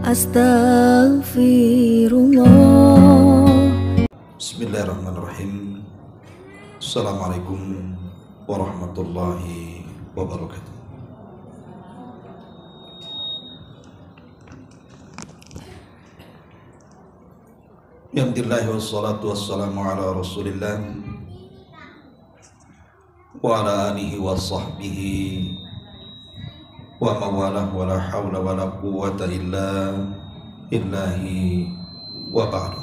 Astaghfirullah. Bismillahirrahmanirrahim. Assalamualaikum warahmatullahi wabarakatuh. Alhamdulillah wassalatu wassalamu ala rasulillah wa ala alihi wa sahbihi wa mawalah wa la hawla wa la quwwata illa billahi wa ba'du.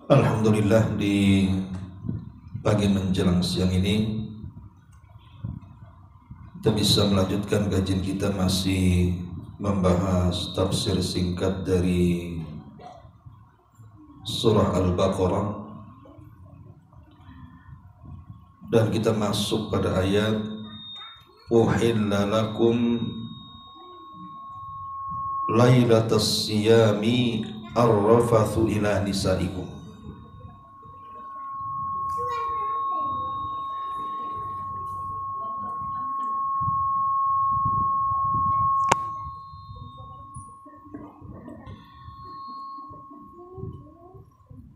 Alhamdulillah, di pagi menjelang siang ini kita bisa melanjutkan kajian kita, masih membahas tafsir singkat dari surah Al-Baqarah, dan kita masuk pada ayat uhilla lakum lailatas siyami ar-rafathu ila nisaikum.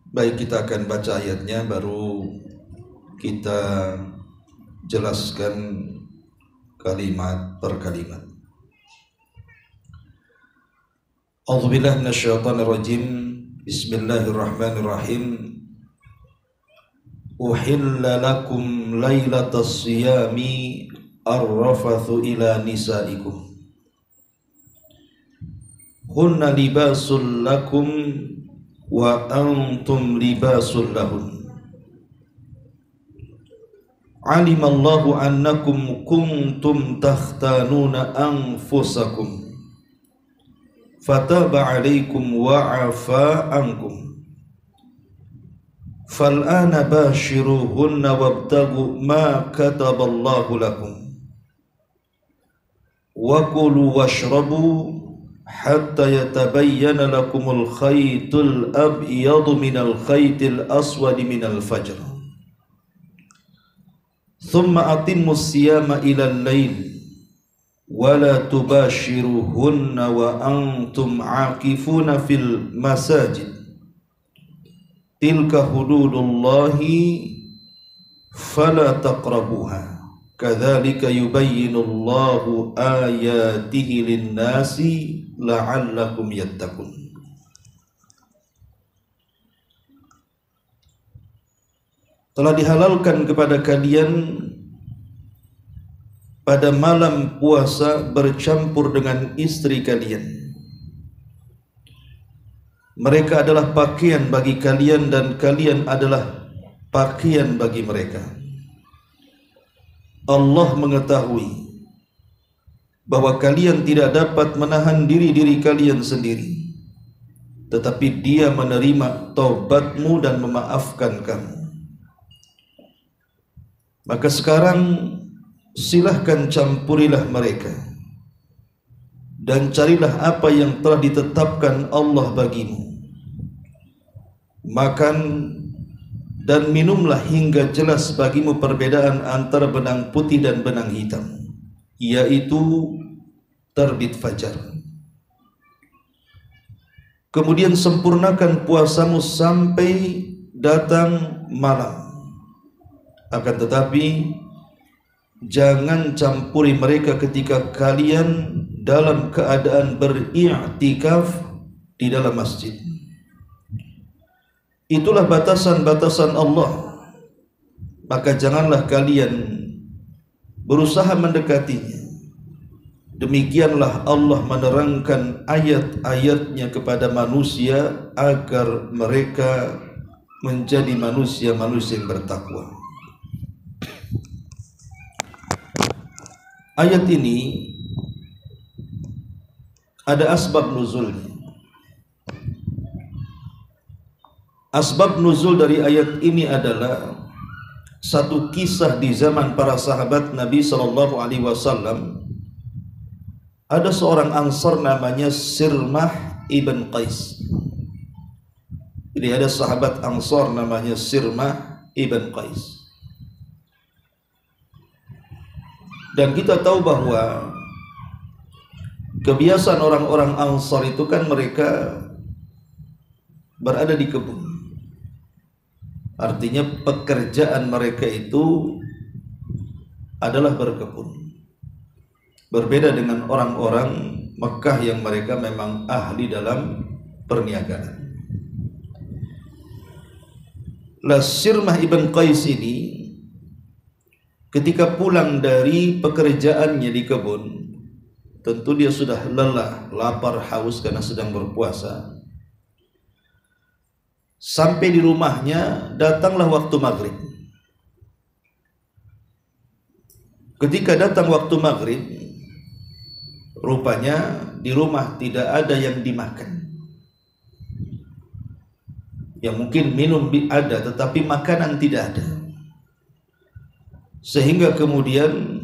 Baik, kita akan baca ayatnya, baru kita jelaskan kalimat per kalimat. A'udzubillahi minasyaitonirrajim. Bismillahirrahmanirrahim. Uhilla lakum lailatas siyami ar-rafathu ila nisaikum. Hunna libasul lakum wa antum libasul lahun. Alimallahu annakum kuntum takhtanuna anfusakum fataba alaikum wa afa ankum fal'ana bashiruhunna wabtagu ma kataballahu lakum wa kulu washrabu hatta yatabayyana lakumul khaytul abyadu minal khaytil aswadi minal fajr thumma atimmus siyama ilal lail wa la tubashiruhunna wa antum aqifuna fil masajid tilka hududullahi fala taqrabuha kadzalika yubayyinullahu ayatihi lin-nasi la'allakum yattaqun. Telah dihalalkan kepada kalian pada malam puasa bercampur dengan istri kalian. Mereka adalah pakaian bagi kalian dan kalian adalah pakaian bagi mereka. Allah mengetahui bahwa kalian tidak dapat menahan diri kalian sendiri, tetapi Dia menerima taubatmu dan memaafkan kamu. Maka sekarang silahkan campurilah mereka dan carilah apa yang telah ditetapkan Allah bagimu. Makan dan minumlah hingga jelas bagimu perbedaan antara benang putih dan benang hitam, yaitu terbit fajar. Kemudian sempurnakan puasamu sampai datang malam. Akan tetapi jangan campuri mereka ketika kalian dalam keadaan beriktikaf di dalam masjid. Itulah batasan-batasan Allah, maka janganlah kalian berusaha mendekatinya. Demikianlah Allah menerangkan ayat-ayatnya kepada manusia agar mereka menjadi manusia-manusia yang bertakwa. Ayat ini ada asbab nuzulnya. Asbab nuzul dari ayat ini adalah satu kisah di zaman para sahabat Nabi sallallahu alaihi wasallam. Ada seorang Ansar namanya Sirmah ibn Qais. Jadi ada sahabat Ansar namanya Sirmah ibn Qais. Dan kita tahu bahwa kebiasaan orang-orang Ansar itu kan mereka berada di kebun. Artinya pekerjaan mereka itu adalah berkebun. Berbeda dengan orang-orang Mekah yang mereka memang ahli dalam perniagaan. Sirmah ibn Qais ini ketika pulang dari pekerjaannya di kebun, tentu dia sudah lelah, lapar, haus karena sedang berpuasa. Sampai di rumahnya, datanglah waktu maghrib. Ketika datang waktu maghrib, rupanya di rumah tidak ada yang dimakan. Yang mungkin minum ada, tetapi makanan tidak ada. Sehingga kemudian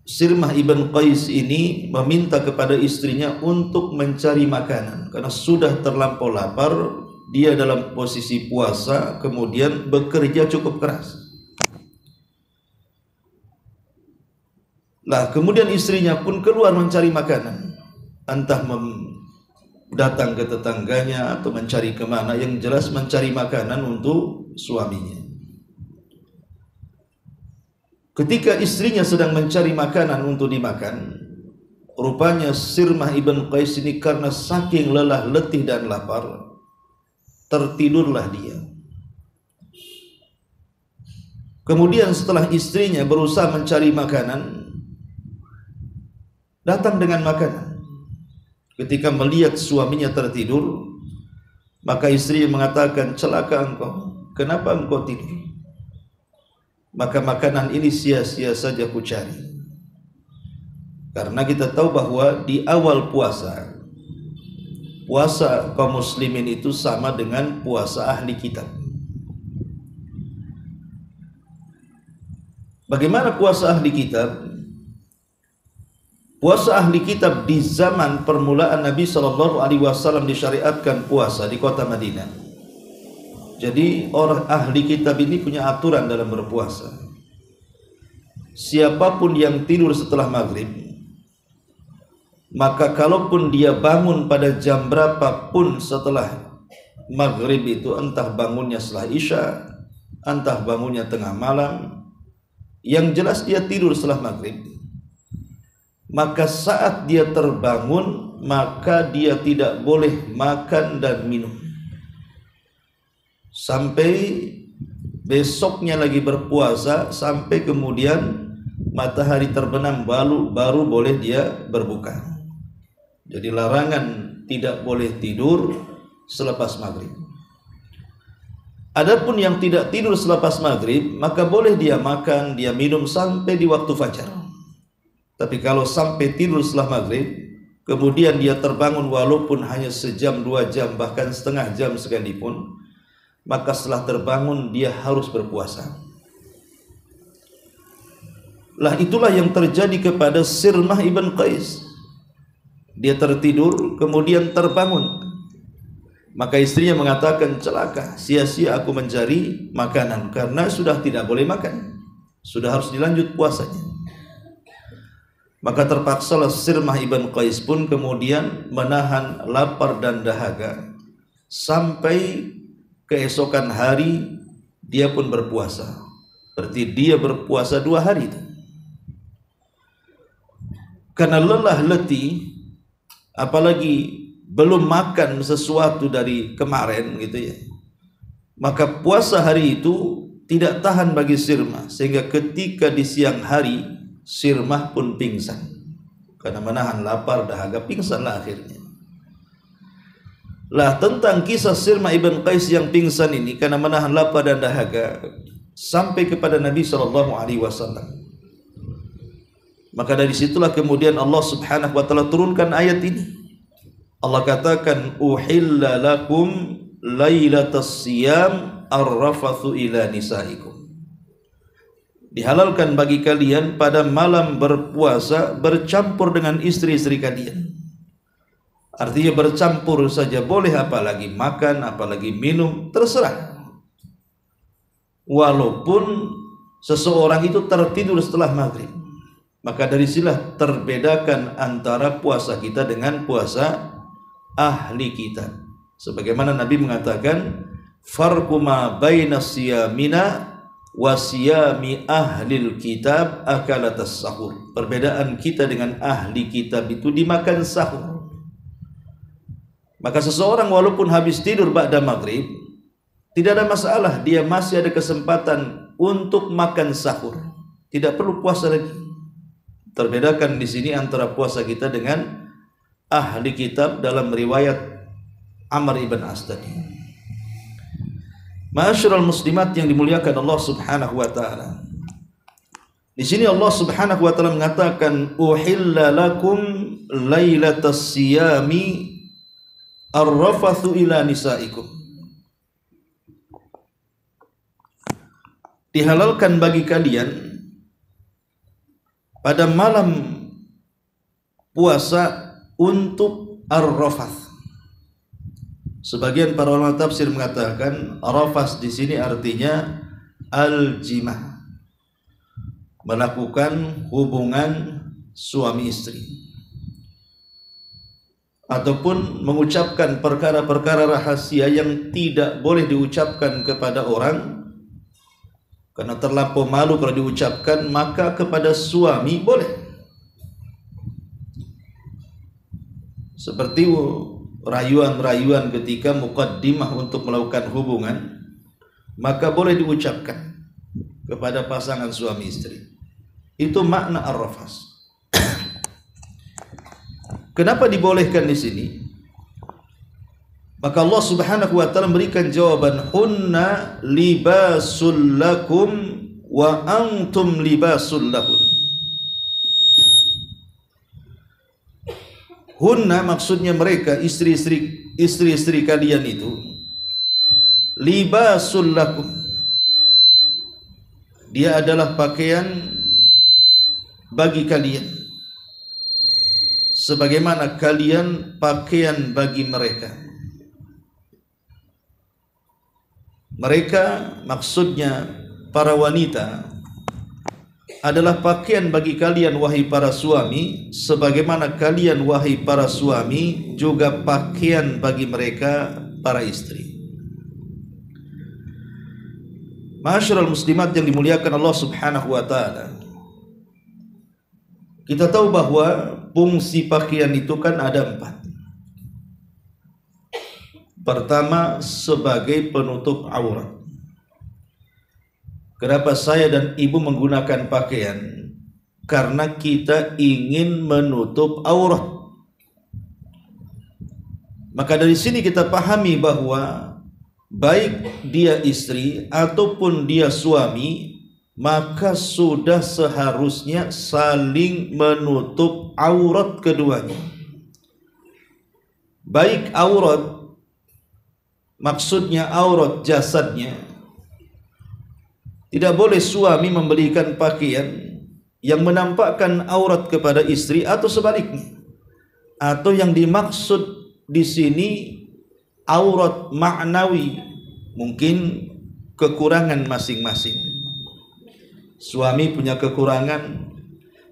Sirmah ibn Qais ini meminta kepada istrinya untuk mencari makanan, karena sudah terlampau lapar. Dia dalam posisi puasa, kemudian bekerja cukup keras. Kemudian istrinya pun keluar mencari makanan, entah datang ke tetangganya atau mencari kemana, yang jelas mencari makanan untuk suaminya. Ketika istrinya sedang mencari makanan untuk dimakan, rupanya Sirmah ibn Qais ini karena saking lelah, letih dan lapar, tertidurlah dia. Kemudian setelah istrinya berusaha mencari makanan, datang dengan makanan. Ketika melihat suaminya tertidur, maka istrinya mengatakan, celaka engkau, kenapa engkau tidur? Maka makanan ini sia-sia saja ku cari. Karena kita tahu bahwa di awal puasa kaum muslimin itu sama dengan puasa ahli kitab. Bagaimana puasa ahli kitab? Puasa ahli kitab di zaman permulaan Nabi SAW disyariatkan puasa di kota Madinah. Jadi orang ahli kitab ini punya aturan dalam berpuasa. Siapapun yang tidur setelah maghrib, maka kalaupun dia bangun pada jam berapapun setelah maghrib itu, entah bangunnya setelah isya, entah bangunnya tengah malam, yang jelas dia tidur setelah maghrib, maka saat dia terbangun, maka dia tidak boleh makan dan minum sampai besoknya lagi berpuasa, sampai kemudian matahari terbenam baru boleh dia berbuka. Jadi larangan tidak boleh tidur selepas maghrib. Adapun yang tidak tidur selepas maghrib, maka boleh dia makan, dia minum sampai di waktu fajar. Tapi kalau sampai tidur setelah maghrib, kemudian dia terbangun walaupun hanya sejam, 2 jam, bahkan setengah jam sekalipun, maka setelah terbangun dia harus berpuasa. Itulah yang terjadi kepada Sirmah ibn Qais. Dia tertidur, kemudian terbangun. Maka istrinya mengatakan, celaka, sia-sia aku mencari makanan, karena sudah tidak boleh makan, sudah harus dilanjut puasanya. Maka terpaksalah Sirmah ibn Qais pun kemudian menahan lapar dan dahaga sampai keesokan hari dia pun berpuasa. Berarti dia berpuasa 2 hari itu. Karena lelah letih, apalagi belum makan sesuatu dari kemarin gitu ya, maka puasa hari itu tidak tahan bagi Sirmah, sehingga ketika di siang hari Sirmah pun pingsan karena menahan lapar dahaga, pingsanlah akhirnya. Tentang kisah Sirmah ibn Qais yang pingsan ini karena menahan lapar dan dahaga sampai kepada Nabi SAW. Maka dari situlah kemudian Allah Subhanahu wa taala turunkan ayat ini. Allah katakan, uhilla lakum lailatas siyam ar-rafathu ila nisaikum. Dihalalkan bagi kalian pada malam berpuasa bercampur dengan istri-istri kalian. Artinya bercampur saja boleh, apalagi makan, apalagi minum, terserah. Walaupun seseorang itu tertidur setelah maghrib, Maka dari sinilah terbedakan antara puasa kita dengan puasa ahli kitab. Sebagaimana Nabi mengatakan, farqu ma baina siyamina wa siyami ahlil kitab akalatas sahur. Perbedaan kita dengan ahli kitab itu dimakan sahur. Maka seseorang walaupun habis tidur ba'da maghrib, tidak ada masalah, dia masih ada kesempatan untuk makan sahur. Tidak perlu puasa lagi. Terbedakan di sini antara puasa kita dengan ahli kitab dalam riwayat Amr ibn As tadi. Ma'asyiral muslimat yang dimuliakan Allah Subhanahu wa taala. Di sini Allah Subhanahu wa taala mengatakan, "Uhilla lakum lailatas siyami ar-rafathu ila nisaikum." Dihalalkan bagi kalian pada malam puasa untuk ar-rafath. Sebagian para ulama tafsir mengatakan rafath di sini artinya al-jimah, melakukan hubungan suami istri, ataupun mengucapkan perkara-perkara rahasia yang tidak boleh diucapkan kepada orang karena terlampau malu kalau diucapkan, maka kepada suami boleh. Seperti rayuan-rayuan ketika muqaddimah untuk melakukan hubungan, maka boleh diucapkan kepada pasangan suami istri. Itu makna ar-rafath. Kenapa dibolehkan di sini? Maka Allah Subhanahu wa taala memberikan jawaban, hunna libasul lakum wa antum libasul lahun. Hunna maksudnya mereka, istri-istri kalian itu, libasul lakum, dia adalah pakaian bagi kalian, sebagaimana kalian pakaian bagi mereka. Mereka maksudnya para wanita adalah pakaian bagi kalian wahai para suami, sebagaimana kalian wahai para suami juga pakaian bagi mereka para istri. Ma'asyiral muslimat yang dimuliakan Allah Subhanahu wa taala. Kita tahu bahwa fungsi pakaian itu kan ada 4. Pertama, sebagai penutup aurat. Kenapa saya dan ibu menggunakan pakaian? Karena kita ingin menutup aurat. Maka dari sini kita pahami bahwa baik dia istri ataupun dia suami, maka sudah seharusnya saling menutup aurat keduanya. Baik aurat, maksudnya aurat jasadnya. Tidak boleh suami membelikan pakaian yang menampakkan aurat kepada istri atau sebaliknya. Atau yang dimaksud di sini aurat maknawi, mungkin kekurangan masing-masing. Suami punya kekurangan,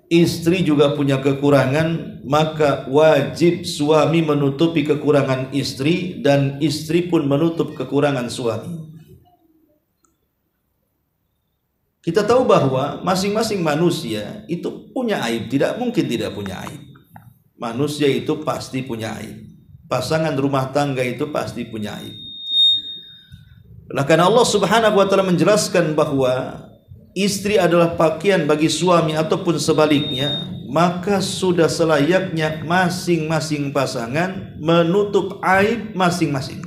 istri juga punya kekurangan, maka wajib suami menutupi kekurangan istri dan istri pun menutup kekurangan suami. Kita tahu bahwa masing-masing manusia itu punya aib, tidak mungkin tidak punya aib. Manusia itu pasti punya aib. Pasangan rumah tangga itu pasti punya aib. Karena Allah Subhanahu wa taala menjelaskan bahwa istri adalah pakaian bagi suami ataupun sebaliknya, maka sudah selayaknya masing-masing pasangan menutup aib masing-masing.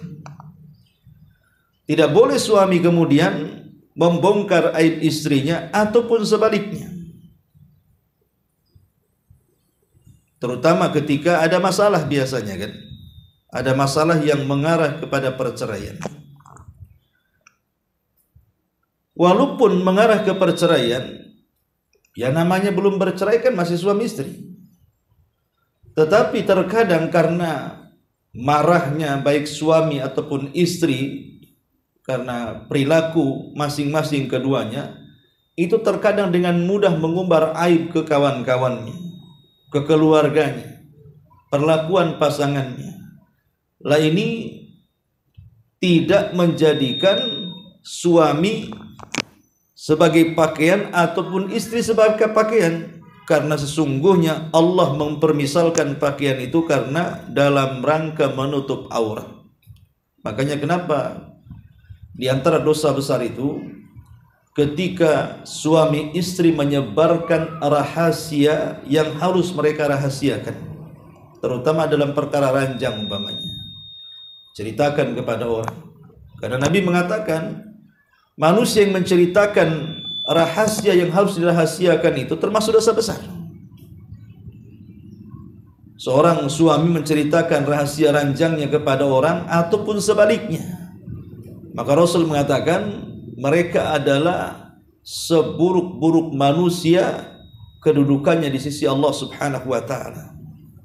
Tidak boleh suami kemudian membongkar aib istrinya ataupun sebaliknya. Terutama ketika ada masalah, biasanya kan ada masalah yang mengarah kepada perceraian. Walaupun mengarah ke perceraian, ya namanya belum bercerai kan masih suami istri. Tetapi terkadang karena marahnya baik suami ataupun istri, karena perilaku masing-masing keduanya, itu terkadang dengan mudah mengumbar aib ke kawan-kawannya, ke keluarganya, perlakuan pasangannya. Lah ini tidak menjadikan suami sebagai pakaian ataupun istri sebagai pakaian, karena sesungguhnya Allah mempermisalkan pakaian itu karena dalam rangka menutup aurat. Makanya kenapa di antara dosa besar itu ketika suami istri menyebarkan rahasia yang harus mereka rahasiakan, terutama dalam perkara ranjang umpamanya, ceritakan kepada orang. Karena Nabi mengatakan manusia yang menceritakan rahasia yang harus dirahasiakan itu termasuk dosa besar. Seorang suami menceritakan rahasia ranjangnya kepada orang ataupun sebaliknya, maka Rasul mengatakan mereka adalah seburuk-buruk manusia kedudukannya di sisi Allah Subhanahu wa taala.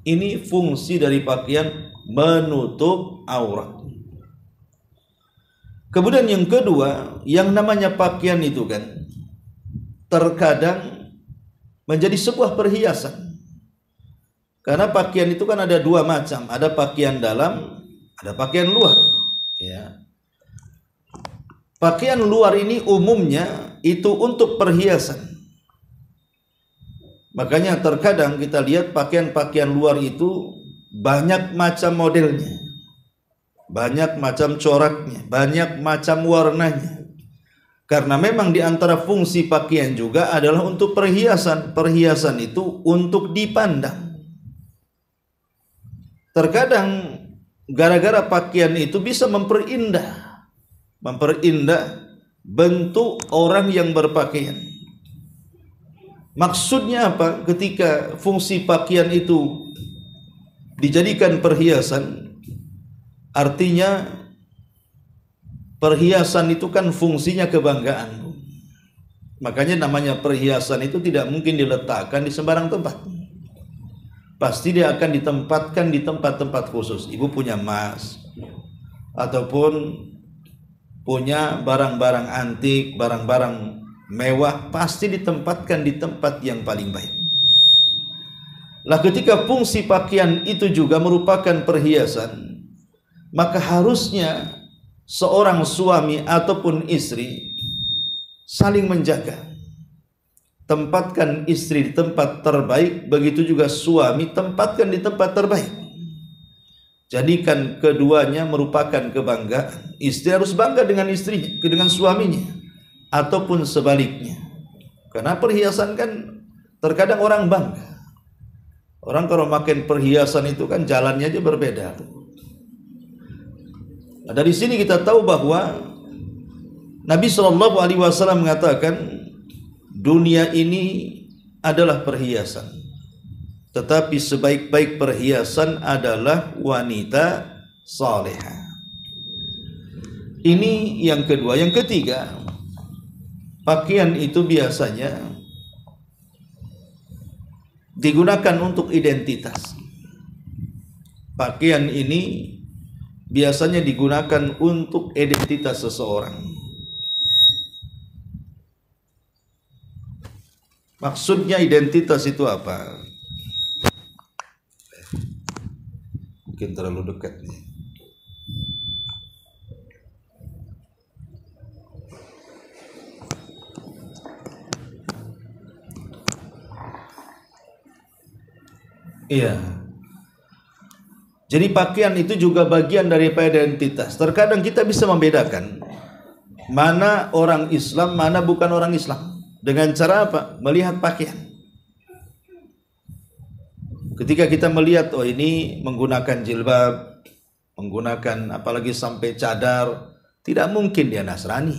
Ini fungsi dari pakaian, menutup aurat. Kemudian yang kedua, yang namanya pakaian itu kan terkadang menjadi sebuah perhiasan. Karena pakaian itu kan ada dua macam, ada pakaian dalam, ada pakaian luar, ya. Pakaian luar ini umumnya itu untuk perhiasan. Makanya terkadang kita lihat pakaian-pakaian luar itu banyak macam modelnya, banyak macam coraknya, banyak macam warnanya. Karena memang di antara fungsi pakaian juga adalah untuk perhiasan. Perhiasan itu untuk dipandang. Terkadang gara-gara pakaian itu bisa memperindah bentuk orang yang berpakaian. Maksudnya apa? Ketika fungsi pakaian itu dijadikan perhiasan, artinya perhiasan itu kan fungsinya kebanggaan. Makanya namanya perhiasan itu tidak mungkin diletakkan di sembarang tempat. Pasti dia akan ditempatkan di tempat-tempat khusus. Ibu punya emas ataupun punya barang-barang antik, barang-barang mewah, pasti ditempatkan di tempat yang paling baik. Lah ketika fungsi pakaian itu juga merupakan perhiasan, maka harusnya seorang suami ataupun istri saling menjaga. Tempatkan istri di tempat terbaik, begitu juga suami tempatkan di tempat terbaik. Jadikan keduanya merupakan kebanggaan. Istri harus bangga dengan istrinya, dengan suaminya, ataupun sebaliknya. Karena perhiasan kan terkadang orang bangga. Orang kalau makin perhiasan itu kan jalannya aja berbeda. Nah, dari sini kita tahu bahwa Nabi SAW mengatakan dunia ini adalah perhiasan. Tetapi sebaik-baik perhiasan adalah wanita salehah. Ini yang kedua. Yang ketiga, pakaian itu biasanya digunakan untuk identitas. Pakaian ini biasanya digunakan untuk identitas seseorang. Maksudnya identitas itu apa? Mungkin terlalu dekat nih. Iya. Jadi pakaian itu juga bagian daripada identitas. Terkadang kita bisa membedakan mana orang Islam, mana bukan orang Islam. Dengan cara apa? Melihat pakaian. Ketika kita melihat, oh ini menggunakan jilbab, menggunakan apalagi sampai cadar, tidak mungkin dia Nasrani.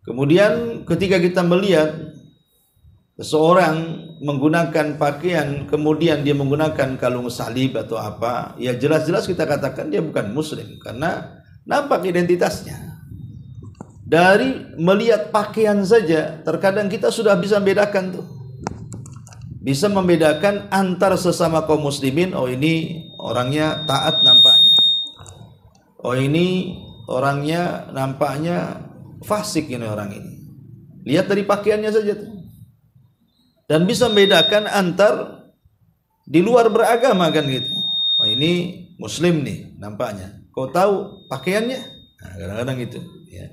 Kemudian ketika kita melihat seseorang menggunakan pakaian, kemudian dia menggunakan kalung salib atau apa, ya jelas-jelas kita katakan dia bukan muslim, karena nampak identitasnya. Dari melihat pakaian saja, terkadang kita sudah bisa membedakan tuh. Bisa membedakan antar sesama kaum muslimin, oh ini orangnya taat nampaknya. Oh ini orangnya nampaknya fasik ini orang ini. Lihat dari pakaiannya saja tuh. Dan bisa membedakan antar di luar beragama kan gitu. Oh, ini muslim nih nampaknya. Kau tahu pakaiannya? Nah, kadang-kadang gitu ya.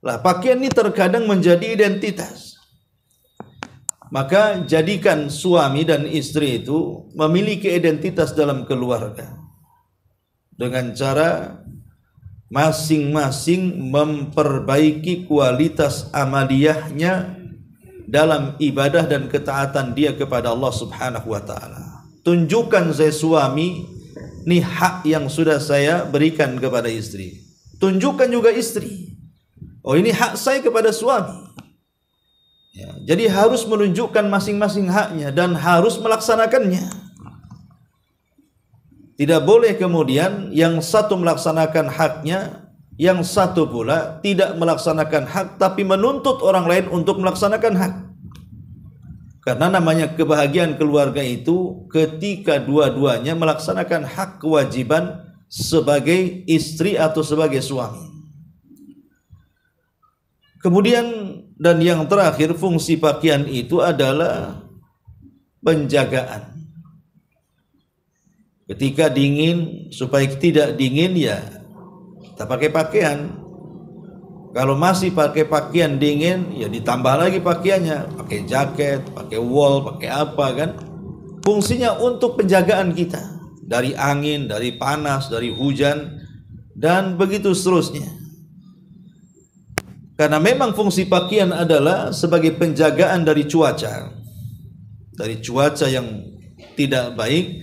Lah pakaian ini terkadang menjadi identitas. Maka jadikan suami dan istri itu memiliki identitas dalam keluarga dengan cara masing-masing memperbaiki kualitas amaliyahnya dalam ibadah dan ketaatan dia kepada Allah Subhanahu wa taala. Tunjukkan saya suami, nih hak yang sudah saya berikan kepada istri. Tunjukkan juga istri, oh ini hak saya kepada suami. Ya, jadi harus menunjukkan masing-masing haknya dan harus melaksanakannya. Tidak boleh kemudian yang satu melaksanakan haknya, yang satu pula tidak melaksanakan hak tapi menuntut orang lain untuk melaksanakan hak. Karena namanya kebahagiaan keluarga itu ketika dua-duanya melaksanakan hak kewajiban sebagai istri atau sebagai suami. Kemudian dan yang terakhir, fungsi pakaian itu adalah penjagaan. Ketika dingin, supaya tidak dingin ya kita pakai pakaian. Kalau masih pakai pakaian dingin ya ditambah lagi pakaiannya, pakai jaket, pakai wol, pakai apa kan. Fungsinya untuk penjagaan kita dari angin, dari panas, dari hujan dan begitu seterusnya. Karena memang fungsi pakaian adalah sebagai penjagaan dari cuaca. Dari cuaca yang tidak baik,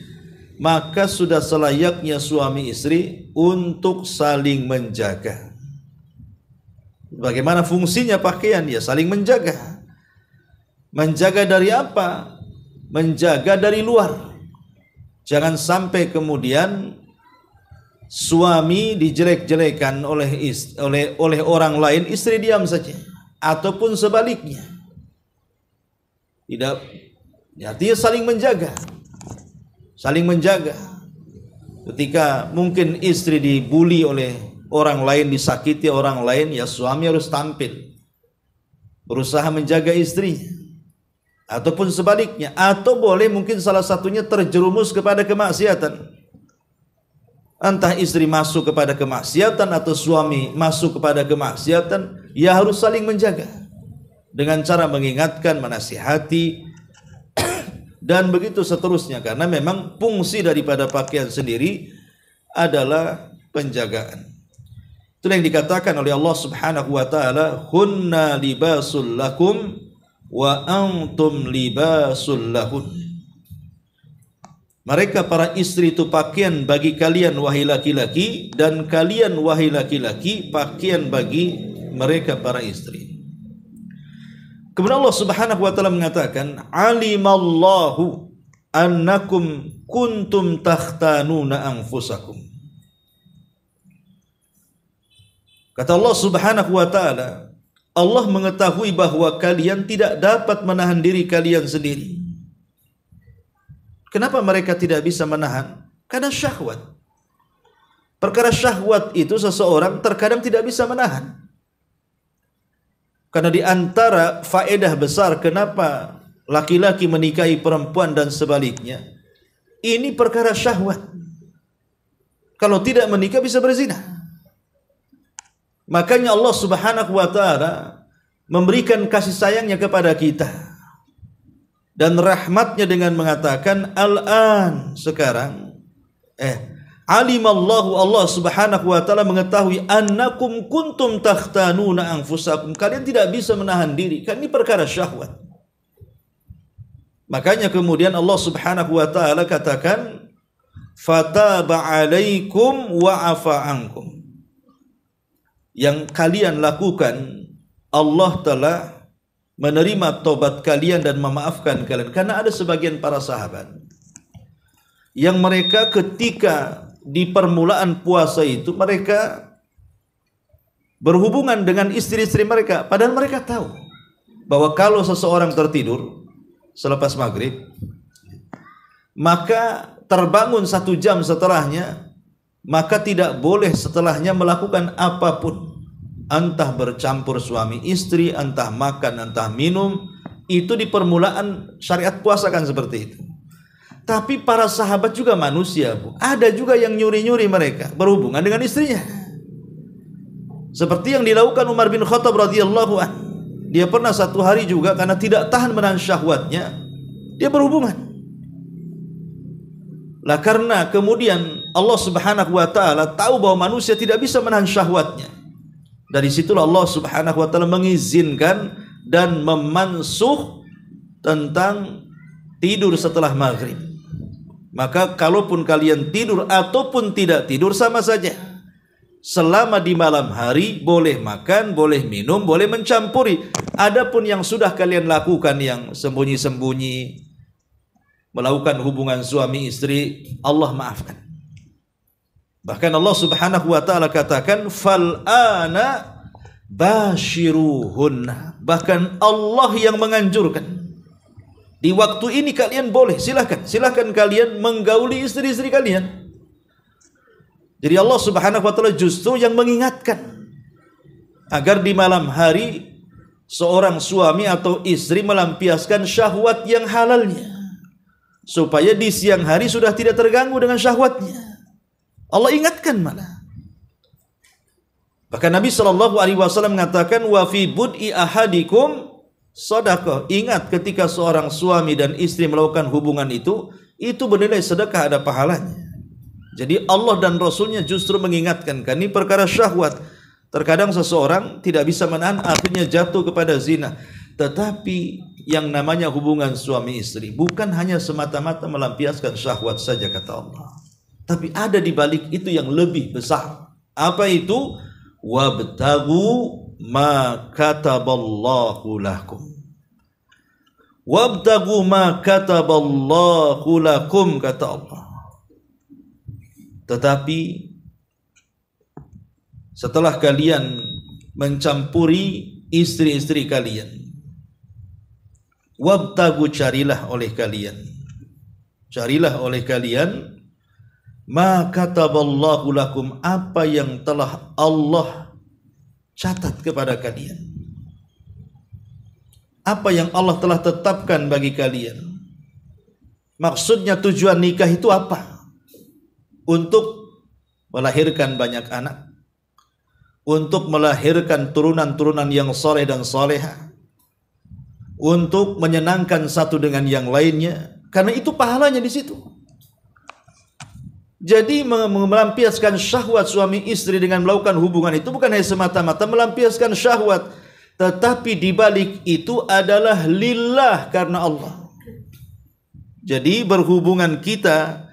maka sudah selayaknya suami istri untuk saling menjaga. Bagaimana fungsinya pakaian? Ya saling menjaga. Menjaga dari apa? Menjaga dari luar. Jangan sampai kemudian suami dijelek-jelekan oleh orang lain, istri diam saja, ataupun sebaliknya. Tidak, artinya saling menjaga. Saling menjaga. Ketika mungkin istri dibuli oleh orang lain, disakiti orang lain, ya suami harus tampil, berusaha menjaga istrinya. Ataupun sebaliknya, atau boleh mungkin salah satunya terjerumus kepada kemaksiatan. Entah istri masuk kepada kemaksiatan atau suami masuk kepada kemaksiatan, ya harus saling menjaga dengan cara mengingatkan, menasihati dan begitu seterusnya. Karena memang fungsi daripada pakaian sendiri adalah penjagaan. Itulah yang dikatakan oleh Allah Subhanahu wa taala, hunna libasul lakum wa antum libasul lahun. Mereka para istri itu pakaian bagi kalian wahai laki-laki, dan kalian wahai laki-laki pakaian bagi mereka para istri. Kemudian Allah Subhanahu wa taala mengatakan, alimallahu annakum kuntum takhtanuna anfusakum. Kata Allah Subhanahu wa taala, Allah mengetahui bahwa kalian tidak dapat menahan diri kalian sendiri. Kenapa mereka tidak bisa menahan? Karena syahwat. Perkara syahwat itu seseorang terkadang tidak bisa menahan. Karena di antara faedah besar kenapa laki-laki menikahi perempuan dan sebaliknya, ini perkara syahwat. Kalau tidak menikah bisa berzina. Makanya Allah Subhanahu wa taala memberikan kasih sayangnya kepada kita dan rahmatnya dengan mengatakan al-an, sekarang alimallahu, Allah Subhanahu wa taala mengetahui annakum kuntum takhtanuna anfusakum, kalian tidak bisa menahan diri, kan ini perkara syahwat. Makanya kemudian Allah Subhanahu wa taala katakan fataba alaikum wa afa ankum. Yang kalian lakukan, Allah telah menerima tobat kalian dan memaafkan kalian. Karena ada sebagian para sahabat yang mereka ketika di permulaan puasa itu mereka berhubungan dengan istri-istri mereka, padahal mereka tahu bahwa kalau seseorang tertidur selepas maghrib, maka terbangun 1 jam setelahnya, maka tidak boleh setelahnya melakukan apapun. entah bercampur suami istri, entah makan, entah minum, itu di permulaan syariat puasa kan seperti itu. Tapi para sahabat juga manusia, Bu. Ada juga yang nyuri-nyuri mereka berhubungan dengan istrinya. Seperti yang dilakukan Umar bin Khattab radhiyallahu anhu. Dia pernah satu hari juga karena tidak tahan menahan syahwatnya, dia berhubungan. Lah karena kemudian Allah Subhanahu wa taala tahu bahwa manusia tidak bisa menahan syahwatnya. Dari situlah Allah Subhanahu wa taala mengizinkan dan memansuh tentang tidur setelah maghrib. Maka kalaupun kalian tidur ataupun tidak tidur sama saja. Selama di malam hari boleh makan, boleh minum, boleh mencampuri. Adapun yang sudah kalian lakukan yang sembunyi-sembunyi, melakukan hubungan suami istri, Allah maafkan. Bahkan Allah Subhanahu wa taala katakan fal ana bashiruhunna. Bahkan Allah yang menganjurkan. Di waktu ini kalian boleh, silakan kalian menggauli istri-istri kalian. Jadi Allah Subhanahu wa taala justru yang mengingatkan agar di malam hari seorang suami atau istri melampiaskan syahwat yang halalnya, supaya di siang hari sudah tidak terganggu dengan syahwatnya. Allah ingatkan malah. Bahkan Nabi SAW mengatakan wa fi bud'i ahadikum sedekah. Ingat ketika seorang suami dan istri melakukan hubungan itu bernilai sedekah, ada pahalanya. Jadi Allah dan Rasulnya justru mengingatkan, kan ini perkara syahwat. Terkadang seseorang tidak bisa menahan, akhirnya jatuh kepada zina. Tetapi yang namanya hubungan suami istri bukan hanya semata-mata melampiaskan syahwat saja kata Allah. Tapi ada di balik itu yang lebih besar. Apa itu? Wabtagu ma kataballahu lakum. Wabtagu ma kataballahu lakum kata Allah. Tetapi setelah kalian mencampuri istri-istri kalian, wabtagu carilah oleh kalian ma kataballahu lakum, apa yang telah Allah catat kepada kalian, apa yang Allah telah tetapkan bagi kalian. Maksudnya tujuan nikah itu apa? Untuk melahirkan banyak anak, untuk melahirkan turunan-turunan yang soleh dan soleha, untuk menyenangkan satu dengan yang lainnya, karena itu pahalanya di situ. Jadi melampiaskan syahwat suami istri dengan melakukan hubungan itu bukan hanya semata-mata melampiaskan syahwat, tetapi di balik itu adalah lillah, karena Allah. Jadi berhubungan kita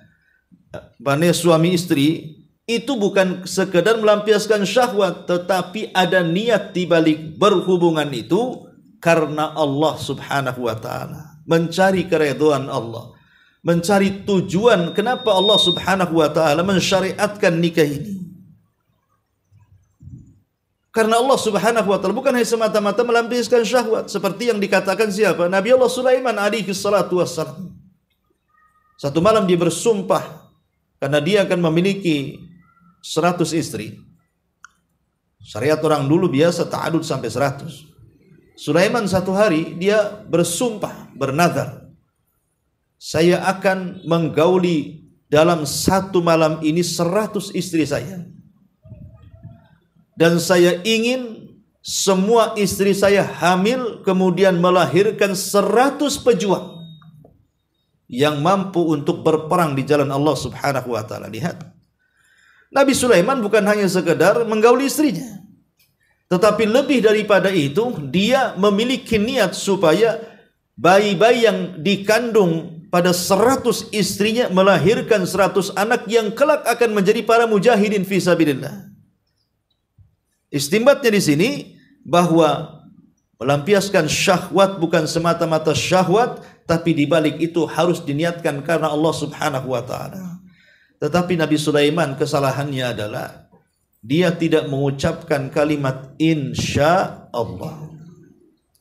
pada suami istri itu bukan sekedar melampiaskan syahwat, tetapi ada niat di balik berhubungan itu karena Allah Subhanahu wa taala, mencari keridhaan Allah, mencari tujuan kenapa Allah Subhanahu wa taala mensyariatkan nikah ini. Karena Allah Subhanahu wa taala bukan hanya semata-mata melampiaskan syahwat, seperti yang dikatakan siapa? Nabi Allah Sulaiman alaihi salatu wassalam. Satu malam dia bersumpah karena dia akan memiliki 100 istri. Syariat orang dulu biasa ta'adud sampai 100. Sulaiman satu hari dia bersumpah, bernazar, saya akan menggauli dalam satu malam ini 100 istri saya. Dan saya ingin semua istri saya hamil, kemudian melahirkan 100 pejuang yang mampu untuk berperang di jalan Allah Subhanahu wa taala. Lihat, Nabi Sulaiman bukan hanya sekedar menggauli istrinya, tetapi lebih daripada itu dia memiliki niat supaya bayi-bayi yang dikandung pada 100 istrinya melahirkan 100 anak yang kelak akan menjadi para mujahidin fi sabilillah. Istimbatnya di sini bahwa melampiaskan syahwat bukan semata-mata syahwat, tapi di balik itu harus diniatkan karena Allah Subhanahu wa taala. Tetapi Nabi Sulaiman kesalahannya adalah dia tidak mengucapkan kalimat insya Allah.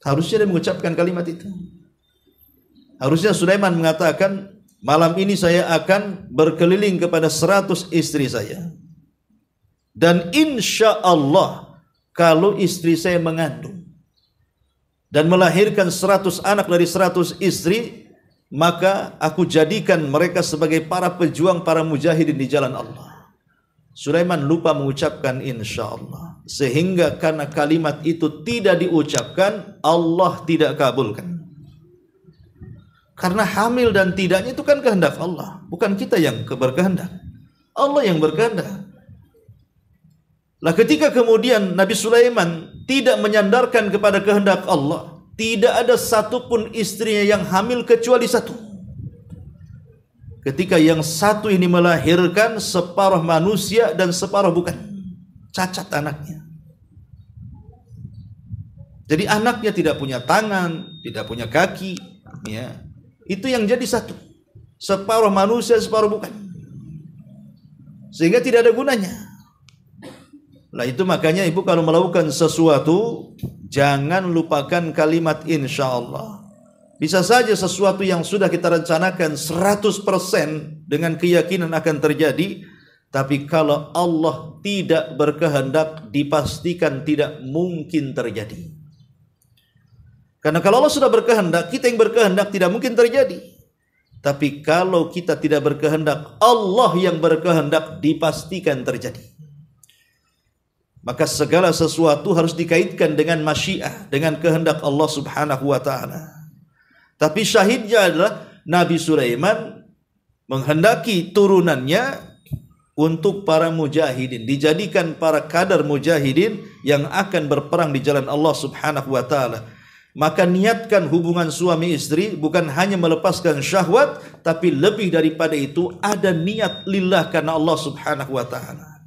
Harusnya dia mengucapkan kalimat itu. Harusnya Sulaiman mengatakan, malam ini saya akan berkeliling kepada 100 istri saya. Dan insya Allah kalau istri saya mengandung dan melahirkan 100 anak dari 100 istri, maka aku jadikan mereka sebagai para pejuang, para mujahidin di jalan Allah. Sulaiman lupa mengucapkan insyaallah, sehingga karena kalimat itu tidak diucapkan, Allah tidak kabulkan. Karena hamil dan tidaknya itu kan kehendak Allah, bukan kita yang berkehendak. Allah yang berkehendak. Lah ketika kemudian Nabi Sulaiman tidak menyandarkan kepada kehendak Allah, tidak ada satupun istrinya yang hamil kecuali satu. Ketika yang satu ini melahirkan, separuh manusia dan separuh bukan, cacat anaknya. Jadi anaknya tidak punya tangan, tidak punya kaki, ya. Itu yang jadi satu, separuh manusia, separuh bukan, sehingga tidak ada gunanya. Lah itu makanya ibu kalau melakukan sesuatu, jangan lupakan kalimat insyaallah. Bisa saja sesuatu yang sudah kita rencanakan 100% dengan keyakinan akan terjadi, tapi kalau Allah tidak berkehendak, dipastikan tidak mungkin terjadi. Karena kalau Allah sudah berkehendak, kita yang berkehendak tidak mungkin terjadi. Tapi kalau kita tidak berkehendak, Allah yang berkehendak, dipastikan terjadi. Maka segala sesuatu harus dikaitkan dengan masyiah, dengan kehendak Allah subhanahu wa ta'ala. Tapi syahidnya adalah Nabi Sulaiman menghendaki turunannya untuk para mujahidin, dijadikan para kadar mujahidin yang akan berperang di jalan Allah subhanahu wa ta'ala. Maka niatkan hubungan suami istri bukan hanya melepaskan syahwat, tapi lebih daripada itu ada niat lillah karena Allah subhanahu wa ta'ala.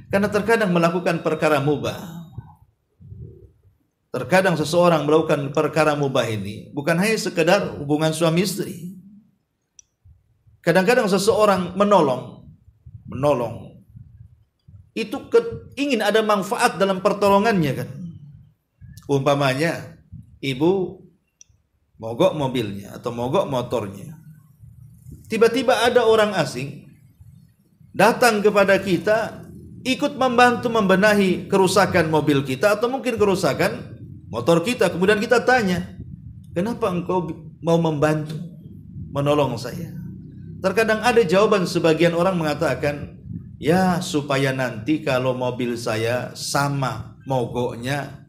Karena terkadang melakukan perkara mubah, terkadang seseorang melakukan perkara mubah ini bukan hanya sekedar hubungan suami istri. Kadang-kadang seseorang menolong itu ingin ada manfaat dalam pertolongannya kan. Umpamanya ibu mogok mobilnya atau mogok motornya, tiba-tiba ada orang asing datang kepada kita, ikut membantu membenahi kerusakan mobil kita atau mungkin kerusakan motor kita. Kemudian kita tanya, kenapa engkau mau membantu menolong saya? Terkadang ada jawaban sebagian orang mengatakan, ya supaya nanti kalau mobil saya sama mogoknya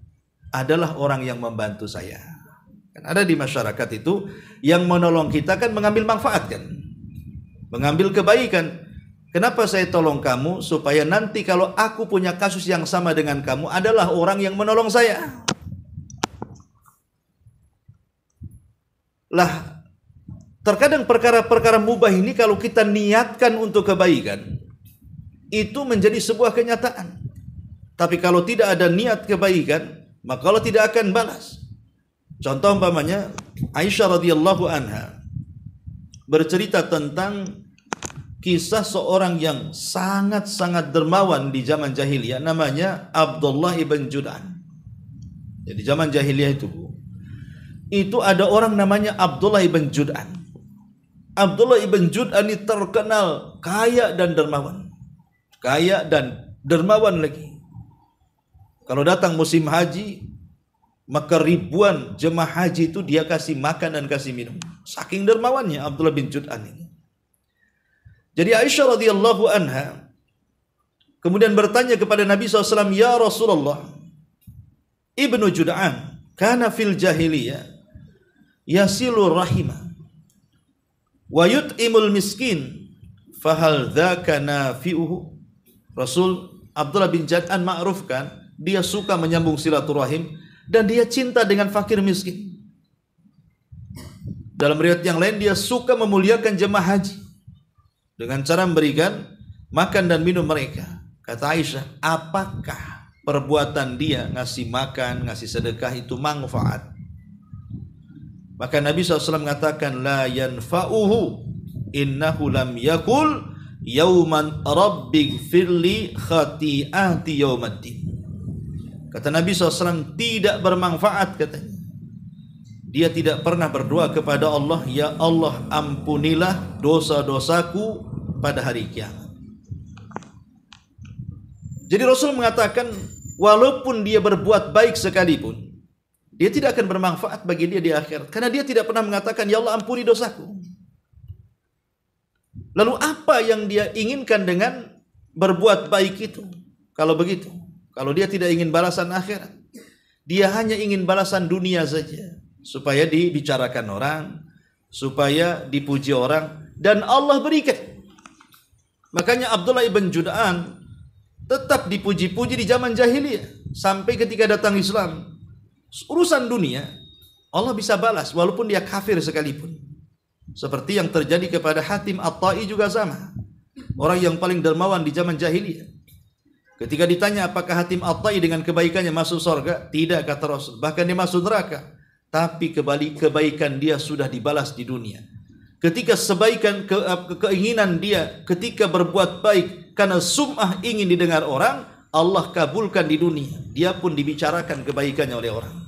adalah orang yang membantu saya. Kan ada di masyarakat itu yang menolong kita kan mengambil manfaat kan, mengambil kebaikan. Kenapa saya tolong kamu? Supaya nanti kalau aku punya kasus yang sama dengan kamu adalah orang yang menolong saya. Lah terkadang perkara-perkara mubah ini kalau kita niatkan untuk kebaikan, itu menjadi sebuah kenyataan. Tapi kalau tidak ada niat kebaikan, maka Allah tidak akan balas. Contoh umpamanya Aisyah radhiyallahu anha bercerita tentang kisah seorang yang sangat-sangat dermawan di zaman jahiliyah, namanya Abdullah ibn Jud'an. Jadi zaman jahiliyah itu ada orang namanya Abdullah ibn Jud'an. Abdullah ibn Jud'an ini terkenal kaya dan dermawan. Kaya dan dermawan lagi. Kalau datang musim haji, maka ribuan jemaah haji itu dia kasih makan dan kasih minum. Saking dermawannya Abdullah bin Jud'an ini. Jadi Aisyah radhiyallahu anha kemudian bertanya kepada Nabi SAW, ya Rasulullah, Ibnu Jud'an kana fil jahiliyah yasilur rahimah wa yut'imul miskin fahal dzaka nafi'uhu. Rasul, Abdullah bin Jud'an ma'rufkan dia suka menyambung silaturahim dan dia cinta dengan fakir miskin. Dalam riwayat yang lain dia suka memuliakan jemaah haji dengan cara memberikan makan dan minum mereka. Kata Aisyah, apakah perbuatan dia ngasih makan, ngasih sedekah itu manfaat? Maka Nabi SAW mengatakan, la yanfa'uhu innahu lam yakul yauman rabbighfirli khati'ati yaumaddin. Kata Nabi SAW, tidak bermanfaat katanya. Dia tidak pernah berdoa kepada Allah, ya Allah ampunilah dosa-dosaku pada hari kiamat. Jadi Rasul mengatakan, walaupun dia berbuat baik sekalipun, dia tidak akan bermanfaat bagi dia di akhirat, karena dia tidak pernah mengatakan, ya Allah ampuni dosaku. Lalu apa yang dia inginkan dengan berbuat baik itu? Kalau begitu, kalau dia tidak ingin balasan akhirat, dia hanya ingin balasan dunia saja, supaya dibicarakan orang, supaya dipuji orang, dan Allah berikan. Makanya Abdullah ibn Jud'an tetap dipuji-puji di zaman jahiliyah, sampai ketika datang Islam. Urusan dunia Allah bisa balas walaupun dia kafir sekalipun. Seperti yang terjadi kepada Hatim At-Tai juga sama. Orang yang paling dermawan di zaman jahiliyah. Ketika ditanya apakah Hatim At-Tai dengan kebaikannya masuk surga, tidak, kata Rasul. Bahkan dia masuk neraka. Tapi kebaikan dia sudah dibalas di dunia. Ketika keinginan dia ketika berbuat baik karena sum'ah ingin didengar orang, Allah kabulkan di dunia. Dia pun dibicarakan kebaikannya oleh orang.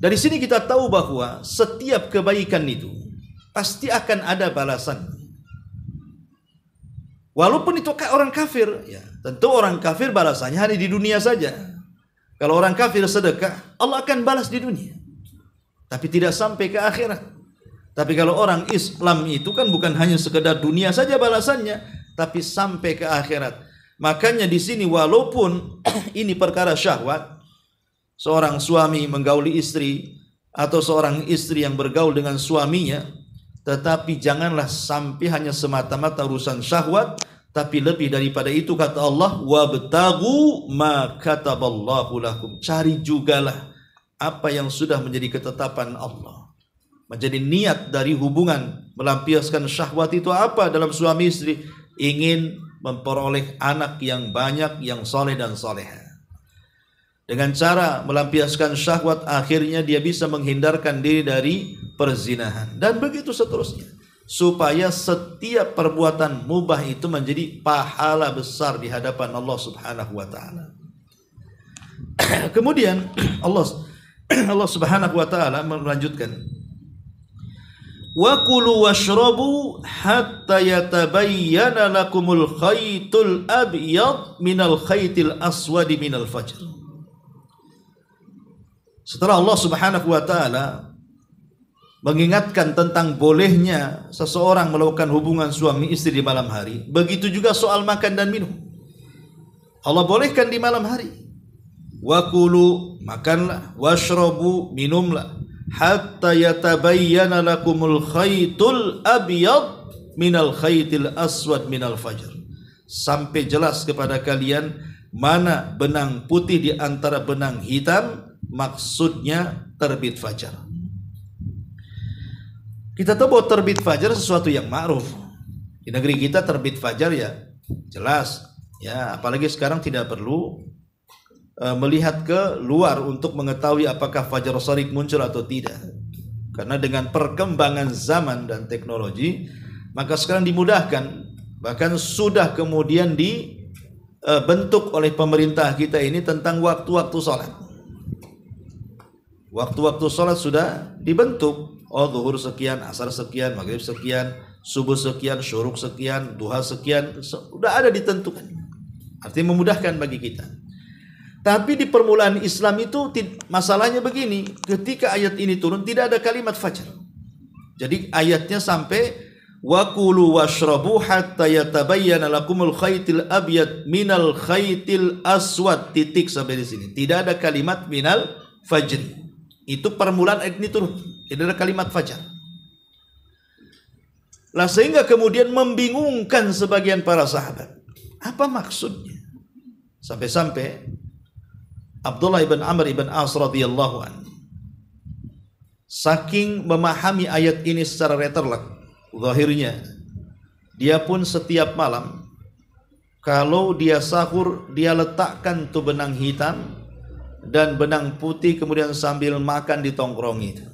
Dari sini kita tahu bahwa setiap kebaikan itu pasti akan ada balasan. Walaupun itu orang kafir, ya, tentu orang kafir balasannya hanya di dunia saja. Kalau orang kafir sedekah, Allah akan balas di dunia. Tapi tidak sampai ke akhirat. Tapi kalau orang Islam itu kan bukan hanya sekedar dunia saja balasannya, tapi sampai ke akhirat. Makanya di sini walaupun ini perkara syahwat, seorang suami menggauli istri atau seorang istri yang bergaul dengan suaminya, tetapi janganlah sampai hanya semata-mata urusan syahwat, tapi lebih daripada itu kata Allah, wabtaghu ma kataballahu lakum. Cari jugalah apa yang sudah menjadi ketetapan Allah. Menjadi niat dari hubungan melampiaskan syahwat itu apa dalam suami istri? Ingin memperoleh anak yang banyak, yang soleh dan soleha. Dengan cara melampiaskan syahwat, akhirnya dia bisa menghindarkan diri dari perzinahan. Dan begitu seterusnya. Supaya setiap perbuatan mubah itu menjadi pahala besar di hadapan Allah subhanahu wa ta'ala. Kemudian Allah subhanahu wa ta'ala melanjutkan, wa kulu washrabu hatta yatabayyana lakumul khaytul abyad minal khaytil aswadi minal fajr. Setelah Allah subhanahu wa ta'ala mengingatkan tentang bolehnya seseorang melakukan hubungan suami istri di malam hari, begitu juga soal makan dan minum. Allah bolehkan di malam hari. Wa kulu, makanlah, washrabu, minumlah, hatta yatabayyana lakumul khaytul abyad minal khaytil aswad minal fajr. Sampai jelas kepada kalian mana benang putih di antara benang hitam, maksudnya terbit fajar. Kita tahu bahwa terbit fajar sesuatu yang ma'ruf. Di negeri kita terbit fajar ya jelas. Ya, apalagi sekarang tidak perlu melihat ke luar untuk mengetahui apakah fajar shadiq muncul atau tidak. Karena dengan perkembangan zaman dan teknologi, maka sekarang dimudahkan. Bahkan sudah kemudian dibentuk oleh pemerintah kita ini tentang waktu-waktu sholat. Waktu-waktu sholat sudah dibentuk. Oh, zuhur sekian, asar sekian, maghrib sekian, subuh sekian, syuruk sekian, duha sekian, sudah ada ditentukan. Artinya memudahkan bagi kita. Tapi di permulaan Islam itu masalahnya begini, ketika ayat ini turun tidak ada kalimat fajar. Jadi ayatnya sampai wa kulu washrabu hatta yatabayyana lakumul khaytil abyad minal khaytil aswad, titik sampai di sini. Tidak ada kalimat minal fajr. Itu permulaan ayat ini turun. Tidak ada kalimat fajar. Lah sehingga kemudian membingungkan sebagian para sahabat. Apa maksudnya? Sampai-sampai Abdullah ibn Amr ibn As radhiyallahu anhu, saking memahami ayat ini secara letterlek, zahirnya, dia pun setiap malam kalau dia sahur, dia letakkan tuh benang hitam dan benang putih, kemudian sambil makan ditongkrongi itu.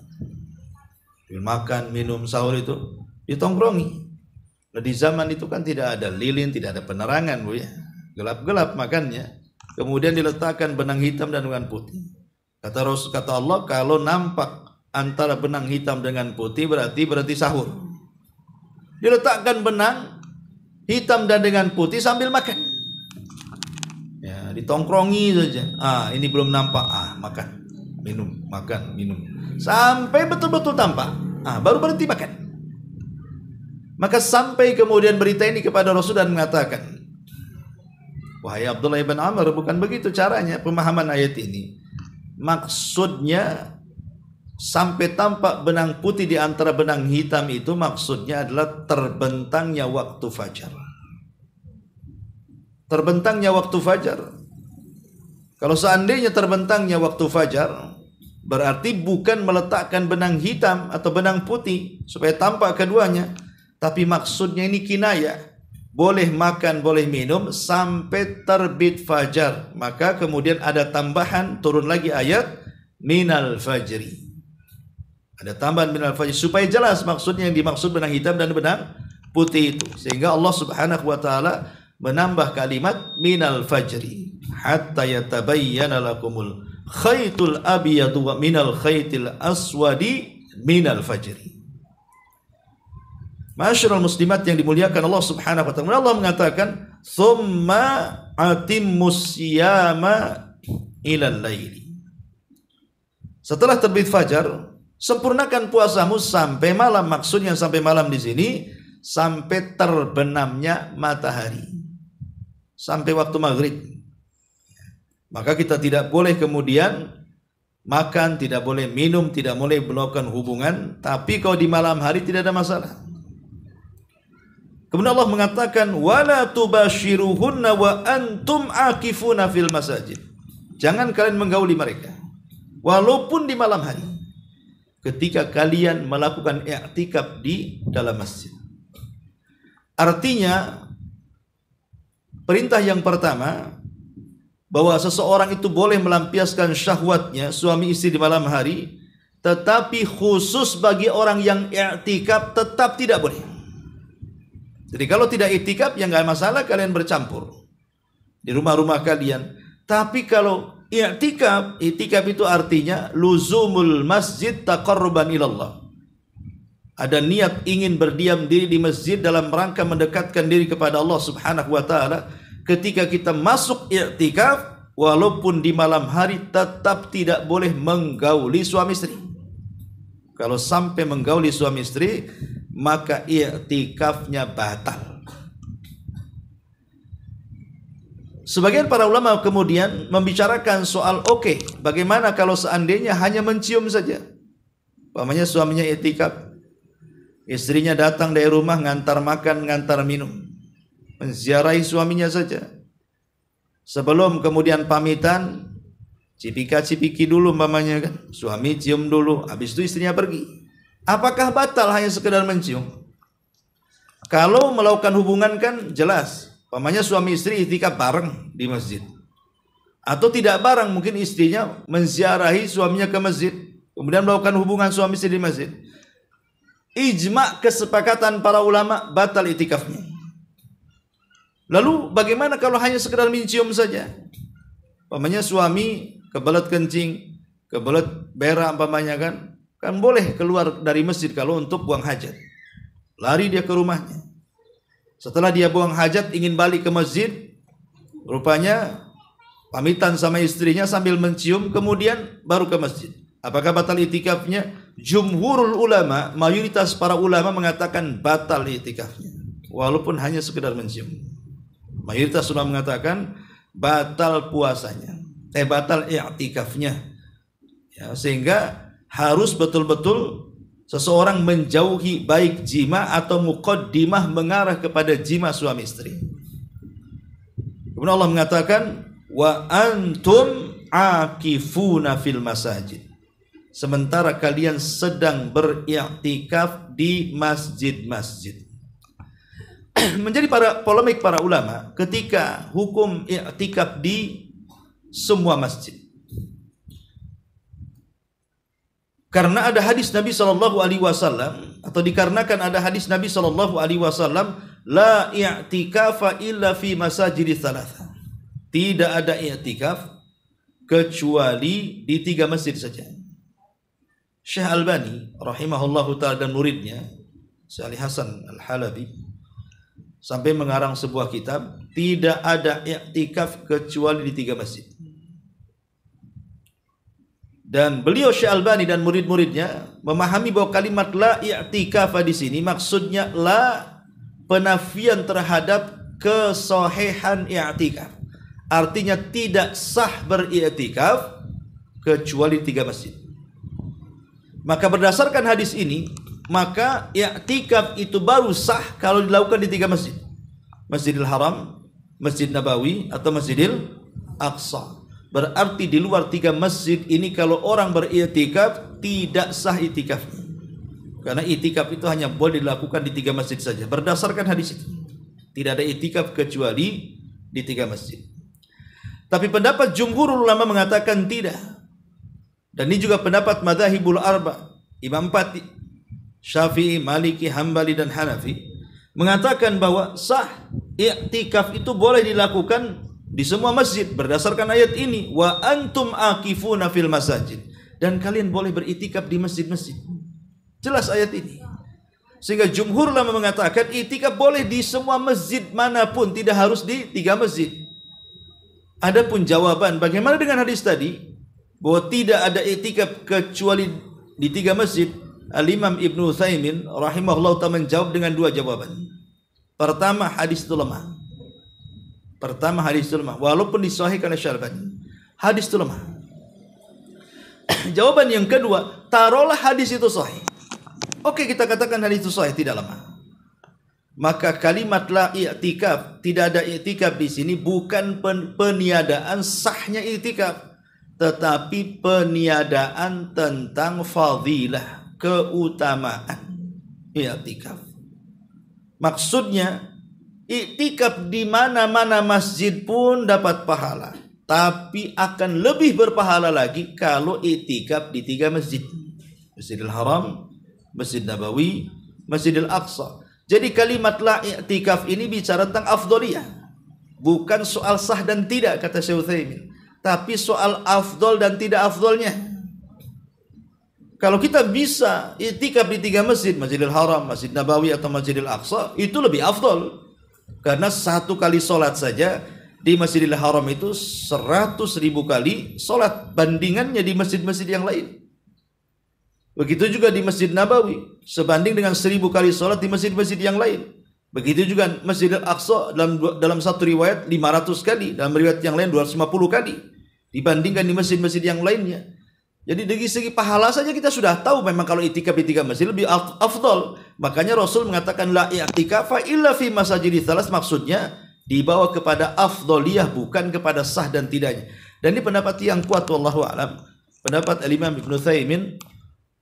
Makan, minum, sahur itu ditongkrongi. Nah, di zaman itu kan tidak ada lilin, tidak ada penerangan, Bu ya. Gelap-gelap makannya. Kemudian diletakkan benang hitam dan benang putih. Kata Allah, kalau nampak antara benang hitam dengan putih berarti sahur. Diletakkan benang hitam dan dengan putih sambil makan. Ya, ditongkrongi saja. Ini belum nampak, makan, minum, makan, minum, sampai betul-betul tampak, baru berhenti makan. Maka sampai kemudian berita ini kepada Rasul dan mengatakan, wahai Abdullah ibn Amr, bukan begitu caranya pemahaman ayat ini. Maksudnya sampai tampak benang putih di antara benang hitam itu maksudnya adalah terbentangnya waktu fajar. Terbentangnya waktu fajar. Kalau seandainya terbentangnya waktu fajar, berarti bukan meletakkan benang hitam atau benang putih supaya tampak keduanya, tapi maksudnya ini kinayah. Boleh makan, boleh minum sampai terbit fajar. Maka kemudian ada tambahan, turun lagi ayat minal fajri. Ada tambahan minal fajri supaya jelas maksudnya yang dimaksud benang hitam dan benang putih itu. Sehingga Allah Subhanahu wa taala menambah kalimat minal fajri hatta yatabayyana lakumul khaytul abyadu wa minal khaytil aswadi minal fajri. Ma'asyiral muslimat yang dimuliakan Allah Subhanahu wa taala, Allah mengatakan tsumma atimmus siyama ilal laili. Setelah terbit fajar, sempurnakan puasamu sampai malam. Maksudnya sampai malam di sini sampai terbenamnya matahari, sampai waktu maghrib. Maka kita tidak boleh kemudian makan, tidak boleh minum, tidak boleh melakukan hubungan. Tapi kalau di malam hari tidak ada masalah. Kemudian Allah mengatakan wala tubashiruhunna wa antum akifuna fil masajid. Jangan kalian menggauli mereka walaupun di malam hari, ketika kalian melakukan i'tikaf di dalam masjid. Artinya perintah yang pertama bahwa seseorang itu boleh melampiaskan syahwatnya suami istri di malam hari, tetapi khusus bagi orang yang i'tikaf tetap tidak boleh. Jadi kalau tidak i'tikaf ya nggak masalah kalian bercampur di rumah-rumah kalian. Tapi kalau i'tikaf itu artinya luzumul masjid taqarruban ilallah. Ada niat ingin berdiam diri di masjid dalam rangka mendekatkan diri kepada Allah Subhanahu wa taala. Ketika kita masuk i'tikaf, walaupun di malam hari tetap tidak boleh menggauli suami istri. Kalau sampai menggauli suami istri, maka i'tikafnya batal. Sebagian para ulama kemudian membicarakan soal bagaimana kalau seandainya hanya mencium saja. Umpamanya suaminya i'tikaf, istrinya datang dari rumah ngantar makan, ngantar minum, menziarahi suaminya saja. Sebelum kemudian pamitan, cipika-cipiki dulu umpamanya kan. Suami cium dulu, habis itu istrinya pergi. Apakah batal hanya sekedar mencium? Kalau melakukan hubungan kan jelas. Umpamanya suami istri i'tikaf bareng di masjid. Atau tidak bareng, mungkin istrinya menziarahi suaminya ke masjid, kemudian melakukan hubungan suami istri di masjid. Ijma' kesepakatan para ulama batal i'tikafnya. Lalu bagaimana kalau hanya sekedar mencium saja? Umpamanya suami kebelet kencing, kebelet berak umpamanya kan boleh keluar dari masjid kalau untuk buang hajat. Lari dia ke rumahnya. Setelah dia buang hajat ingin balik ke masjid, rupanya pamitan sama istrinya sambil mencium, kemudian baru ke masjid. Apakah batal i'tikafnya? Jumhurul ulama, mayoritas para ulama mengatakan batal i'tikafnya, walaupun hanya sekedar mencium. Mayoritas ulama mengatakan batal puasanya, batal i'tikafnya. Ya, sehingga harus betul-betul seseorang menjauhi baik jima atau muqaddimah mengarah kepada jima suami istri. Kemudian Allah mengatakan wa antum akifuna fil masajid. Sementara kalian sedang beriktikaf di masjid-masjid. Menjadi polemik para ulama ketika hukum iktikaf di semua masjid. Karena ada hadis Nabi SAW, atau dikarenakan ada hadis Nabi SAW, la i'tikafa illa fi masajidits tsalatsa. Tidak ada i'tikaf kecuali di 3 masjid saja. Syekh Albani rahimahullahu ta'ala dan muridnya Syekh Ali Hasan Al-Halabi sampai mengarang sebuah kitab, tidak ada i'tikaf kecuali di 3 masjid. Dan beliau Syekh Albani dan murid-muridnya memahami bahwa kalimat la i'tikaf di sini maksudnya la penafian terhadap kesahihan i'tikaf. Artinya tidak sah beriktikaf kecuali 3 masjid. Maka berdasarkan hadis ini, maka i'tikaf itu baru sah kalau dilakukan di 3 masjid. Masjidil Haram, Masjid Nabawi, atau Masjidil Aqsa. Berarti di luar 3 masjid ini kalau orang beriktikaf tidak sah iktikafnya. Karena iktikaf itu hanya boleh dilakukan di 3 masjid saja. Berdasarkan hadis itu, tidak ada iktikaf kecuali di 3 masjid. Tapi pendapat jumhur ulama mengatakan tidak. Dan ini juga pendapat madzhabul arba, Imam 4, Syafi'i, Maliki, Hambali dan Hanafi, mengatakan bahwa sah i'tikaf itu boleh dilakukan di semua masjid berdasarkan ayat ini, wa antum akifuna fil masajid, dan kalian boleh beriktikaf di masjid-masjid. Jelas ayat ini. Sehingga jumhur ulama mengatakan i'tikaf boleh di semua masjid manapun, tidak harus di 3 masjid. Adapun jawaban bagaimana dengan hadis tadi bahwa tidak ada i'tikaf kecuali di 3 masjid, Al-Imam Ibnu Utsaimin rahimahullah ta'ala menjawab dengan 2 jawaban. Pertama, hadis itu lemah. Walaupun disahihkan oleh Syalbani, hadis itu lemah. Jawaban yang kedua, taruhlah hadis itu sahih. Oke, kita katakan hadis itu sahih, tidak lemah. Maka kalimat la i'tikaf, tidak ada i'tikaf di sini bukan peniadaan sahnya i'tikaf, tetapi peniadaan tentang fadilah, keutamaan i'tikaf. Maksudnya i'tikaf di mana-mana masjid pun dapat pahala, tapi akan lebih berpahala lagi kalau i'tikaf di 3 masjid. Masjidil Haram, Masjid Nabawi, Masjidil Aqsa. Jadi kalimat la i'tikaf ini bicara tentang afdoliyah, bukan soal sah dan tidak, kata Syekh Utsaimin, tapi soal afdol dan tidak afdolnya. Kalau kita bisa i'tikaf di 3 masjid, Masjidil Haram, Masjid Nabawi atau Masjidil Aqsa, itu lebih afdol. Karena 1 kali sholat saja di Masjidil Haram itu 100.000 kali sholat, bandingannya di masjid-masjid yang lain. Begitu juga di Masjid Nabawi, sebanding dengan 1000 kali sholat di masjid-masjid yang lain. Begitu juga Masjidil Aqsa dalam satu riwayat 500 kali, dalam riwayat yang lain 250 kali, dibandingkan di masjid-masjid yang lainnya. Jadi dari segi pahala saja kita sudah tahu memang kalau i'tikaf di 3 masjid lebih afdal. Makanya Rasul mengatakan la i'tikafa illa fi masajidits tsalas, maksudnya dibawa kepada afdaliyah, bukan kepada sah dan tidaknya. Dan ini pendapat yang kuat, wallahu a'lam. Pendapat Al-Imam Ibnu Utsaimin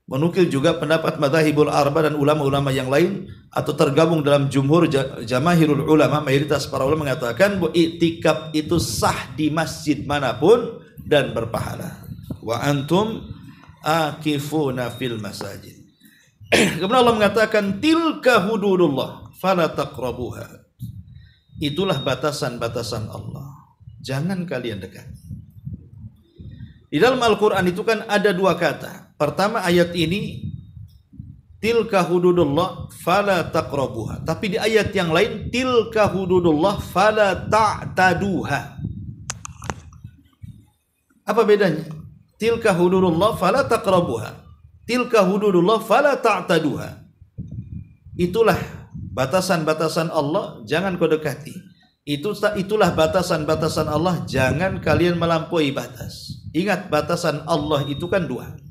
menukil juga pendapat madzhabul arba dan ulama-ulama yang lain, atau tergabung dalam jumhur jamaahirul ulama, mayoritas para ulama mengatakan bahwa i'tikaf itu sah di masjid manapun dan berpahala. Wa antum akifuna fil masajid. Kemudian Allah mengatakan tilka hududullah fala taqrabuha. Itulah batasan-batasan Allah, jangan kalian dekat. Di dalam Al-Quran itu kan ada 2 kata. Pertama ayat ini tilka hududullah fala taqrabuha, tapi di ayat yang lain tilka hududullah fala ta'taduha. Apa bedanya? Tilka hududullah fala taqrabuha, tilka hududullah fala ta'taduha. Itulah batasan-batasan Allah, jangan kau dekati. Itulah batasan-batasan Allah, jangan kalian melampaui batas. Ingat, batasan Allah itu kan 2.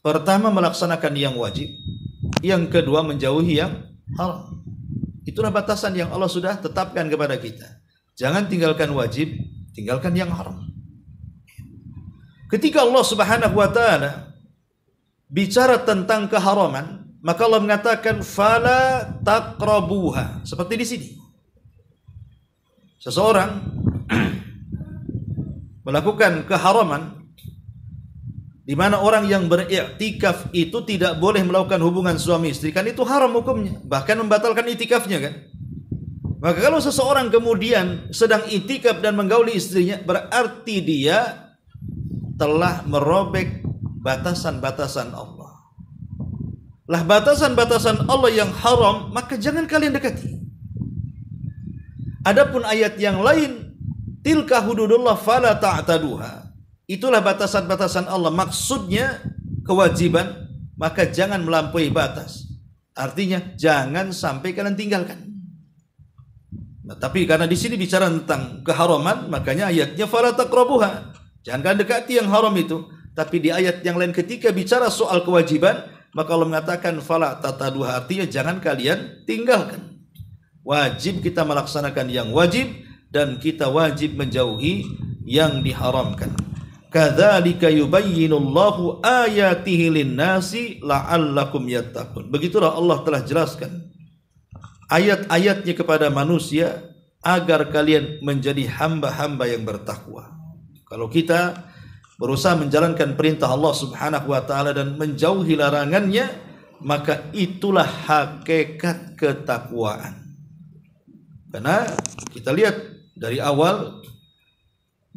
Pertama, melaksanakan yang wajib. Yang kedua, menjauhi yang haram. Itulah batasan yang Allah sudah tetapkan kepada kita. Jangan tinggalkan wajib, tinggalkan yang haram. Ketika Allah Subhanahu wa ta'ala bicara tentang keharaman, maka Allah mengatakan fala taqrabuha. Seperti di sini. Seseorang melakukan keharaman di mana orang yang beriktikaf itu tidak boleh melakukan hubungan suami istri, kan itu haram hukumnya, bahkan membatalkan iktikafnya kan. Maka kalau seseorang kemudian sedang iktikaf dan menggauli istrinya, berarti dia telah merobek batasan-batasan Allah. Lah batasan-batasan Allah yang haram, maka jangan kalian dekati. Adapun ayat yang lain, tilka hududullah fala ta'taduha. Itulah batasan-batasan Allah, maksudnya kewajiban, maka jangan melampaui batas. Artinya jangan sampai kalian tinggalkan. Nah, tapi karena di sini bicara tentang keharaman, makanya ayatnya fala taqrabuha. Jangan kalian dekati yang haram itu. Tapi di ayat yang lain ketika bicara soal kewajiban, maka Allah mengatakan fala tataduha, artinya jangan kalian tinggalkan. Wajib kita melaksanakan yang wajib dan kita wajib menjauhi yang diharamkan. Kadzalika yubayyinullahu ayatihi lin-nasi la'allakum yattaqun. Begitulah Allah telah jelaskan ayat-ayatnya kepada manusia agar kalian menjadi hamba-hamba yang bertakwa. Kalau kita berusaha menjalankan perintah Allah Subhanahu wa taala dan menjauhi larangannya, maka itulah hakikat ketakwaan. Karena kita lihat dari awal